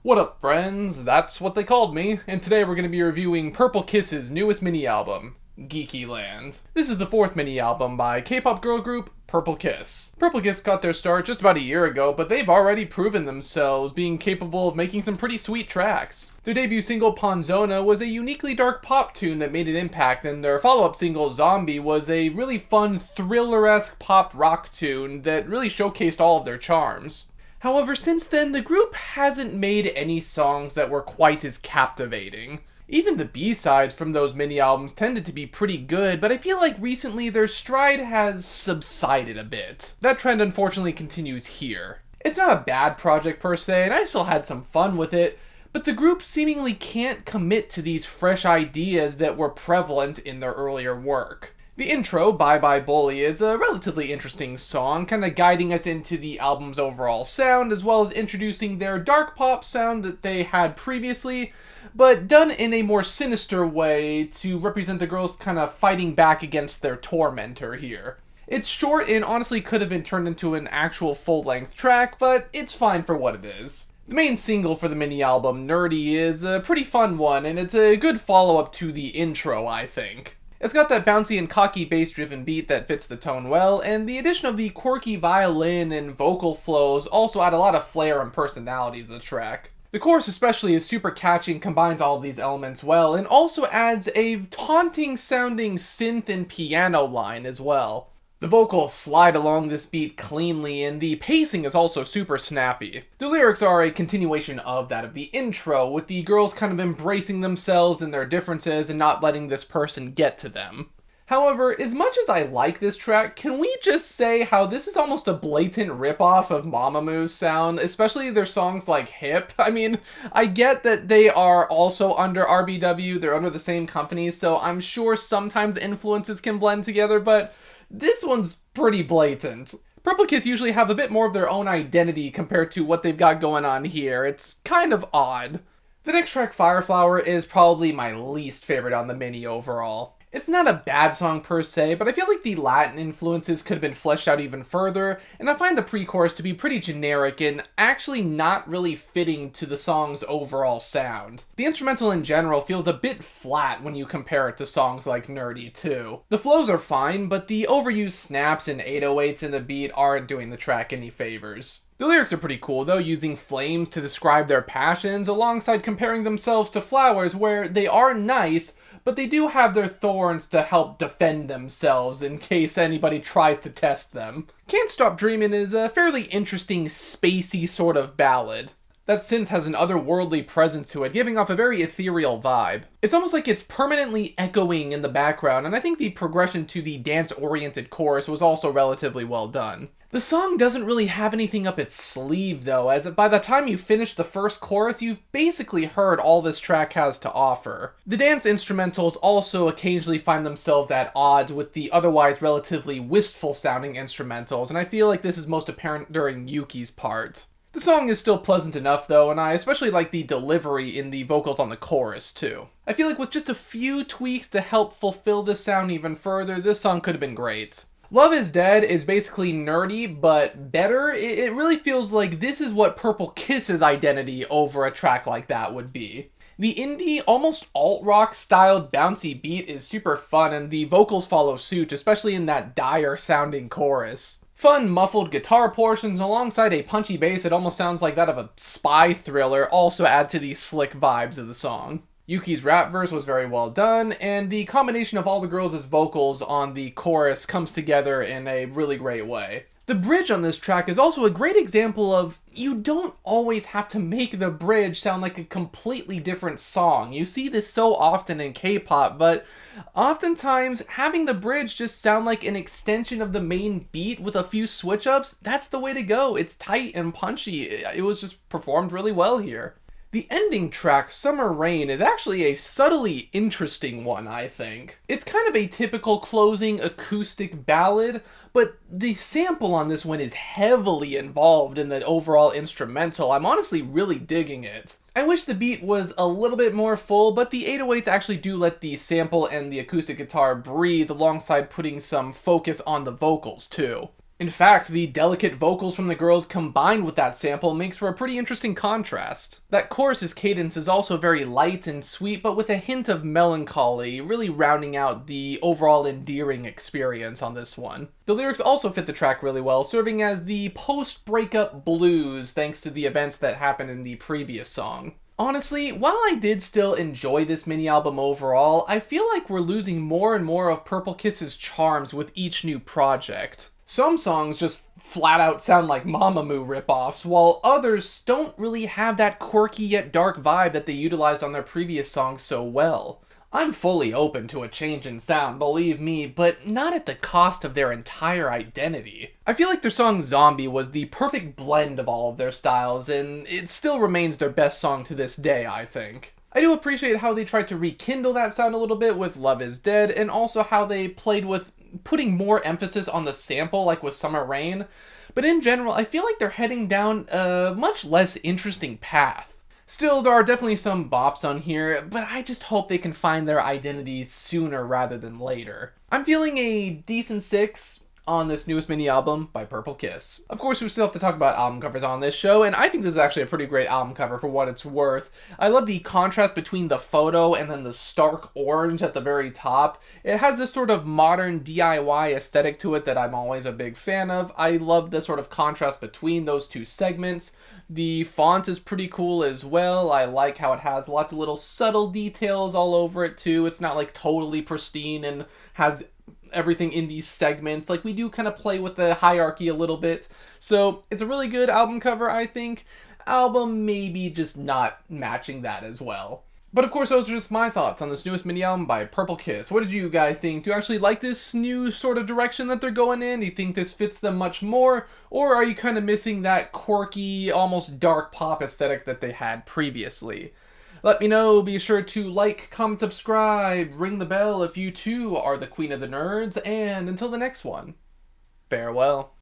What up, friends? That's what they called me, and today we're going to be reviewing Purple Kiss's newest mini-album, Geekyland. This is the fourth mini-album by K-pop girl group Purple Kiss. Purple Kiss got their start just about a year ago, but they've already proven themselves being capable of making some pretty sweet tracks. Their debut single, Panzona, was a uniquely dark pop tune that made an impact, and their follow-up single, Zombie, was a really fun, thriller-esque pop rock tune that really showcased all of their charms. However, since then, the group hasn't made any songs that were quite as captivating. Even the B-sides from those mini-albums tended to be pretty good, but I feel like recently their stride has subsided a bit. That trend unfortunately continues here. It's not a bad project per se, and I still had some fun with it, but the group seemingly can't commit to these fresh ideas that were prevalent in their earlier work. The intro, Bye Bye Bully, is a relatively interesting song, kind of guiding us into the album's overall sound, as well as introducing their dark pop sound that they had previously, but done in a more sinister way to represent the girls kind of fighting back against their tormentor here. It's short and honestly could have been turned into an actual full-length track, but it's fine for what it is. The main single for the mini-album, Nerdy, is a pretty fun one, and it's a good follow-up to the intro, I think. It's got that bouncy and cocky bass-driven beat that fits the tone well, and the addition of the quirky violin and vocal flows also add a lot of flair and personality to the track. The chorus especially is super catchy and combines all of these elements well, and also adds a taunting-sounding synth and piano line as well. The vocals slide along this beat cleanly, and the pacing is also super snappy. The lyrics are a continuation of that of the intro, with the girls kind of embracing themselves and their differences and not letting this person get to them. However, as much as I like this track, can we just say how this is almost a blatant ripoff of Mamamoo's sound, especially their songs like Hip? I mean, I get that they are also under RBW, they're under the same company, so I'm sure sometimes influences can blend together, but this one's pretty blatant. Purple Kiss usually have a bit more of their own identity compared to what they've got going on here. It's kind of odd. The next track, FireFlower, is probably my least favorite on the mini overall. It's not a bad song per se, but I feel like the Latin influences could have been fleshed out even further, and I find the pre-chorus to be pretty generic and actually not really fitting to the song's overall sound. The instrumental in general feels a bit flat when you compare it to songs like Nerdy too. The flows are fine, but the overused snaps and 808s in the beat aren't doing the track any favors. The lyrics are pretty cool though, using flames to describe their passions alongside comparing themselves to flowers where they are nice, but they do have their thorns to help defend themselves in case anybody tries to test them. Can't Stop Dreamin' is a fairly interesting, spacey sort of ballad. That synth has an otherworldly presence to it, giving off a very ethereal vibe. It's almost like it's permanently echoing in the background, and I think the progression to the dance-oriented chorus was also relatively well done. The song doesn't really have anything up its sleeve though, as by the time you finish the first chorus, you've basically heard all this track has to offer. The dance instrumentals also occasionally find themselves at odds with the otherwise relatively wistful sounding instrumentals, and I feel like this is most apparent during Yuki's part. The song is still pleasant enough though, and I especially like the delivery in the vocals on the chorus too. I feel like with just a few tweaks to help fulfill this sound even further, this song could have been great. Love is Dead is basically Nerdy, but better. It really feels like this is what Purple Kiss's identity over a track like that would be. The indie, almost alt-rock styled bouncy beat is super fun, and the vocals follow suit, especially in that dire sounding chorus. Fun, muffled guitar portions alongside a punchy bass that almost sounds like that of a spy thriller also add to the slick vibes of the song. Yuki's rap verse was very well done, and the combination of all the girls' vocals on the chorus comes together in a really great way. The bridge on this track is also a great example of you don't always have to make the bridge sound like a completely different song. You see this so often in K-pop, but oftentimes having the bridge just sound like an extension of the main beat with a few switch-ups, that's the way to go. It's tight and punchy. It was just performed really well here. The ending track, Summer Rain, is actually a subtly interesting one, I think. It's kind of a typical closing acoustic ballad, but the sample on this one is heavily involved in the overall instrumental. I'm honestly really digging it. I wish the beat was a little bit more full, but the 808s actually do let the sample and the acoustic guitar breathe alongside putting some focus on the vocals too. In fact, the delicate vocals from the girls combined with that sample makes for a pretty interesting contrast. That chorus's cadence is also very light and sweet, but with a hint of melancholy, really rounding out the overall endearing experience on this one. The lyrics also fit the track really well, serving as the post-breakup blues thanks to the events that happened in the previous song. Honestly, while I did still enjoy this mini-album overall, I feel like we're losing more and more of Purple Kiss's charms with each new project. Some songs just flat out sound like Mamamoo ripoffs, while others don't really have that quirky yet dark vibe that they utilized on their previous songs so well. I'm fully open to a change in sound, believe me, but not at the cost of their entire identity. I feel like their song Zombie was the perfect blend of all of their styles, and it still remains their best song to this day, I think. I do appreciate how they tried to rekindle that sound a little bit with Love Is Dead, and also how they played with putting more emphasis on the sample like with Summer Rain, but in general I feel like they're heading down a much less interesting path. Still, there are definitely some bops on here, but I just hope they can find their identity sooner rather than later. I'm feeling a decent 6 on this newest mini-album by Purple Kiss. Of course, we still have to talk about album covers on this show, and I think this is actually a pretty great album cover for what it's worth. I love the contrast between the photo and then the stark orange at the very top. It has this sort of modern DIY aesthetic to it that I'm always a big fan of. I love the sort of contrast between those two segments. The font is pretty cool as well. I like how it has lots of little subtle details all over it too. It's not like totally pristine and has everything in these segments. Like, we do kind of play with the hierarchy a little bit. So it's a really good album cover, I think. Album maybe just not matching that as well. But of course, those are just my thoughts on this newest mini-album by Purple Kiss. What did you guys think? Do you actually like this new sort of direction that they're going in? Do you think this fits them much more? Or are you kind of missing that quirky, almost dark pop aesthetic that they had previously? Let me know. Be sure to like, comment, subscribe, ring the bell if you too are the queen of the nerds, and until the next one, farewell.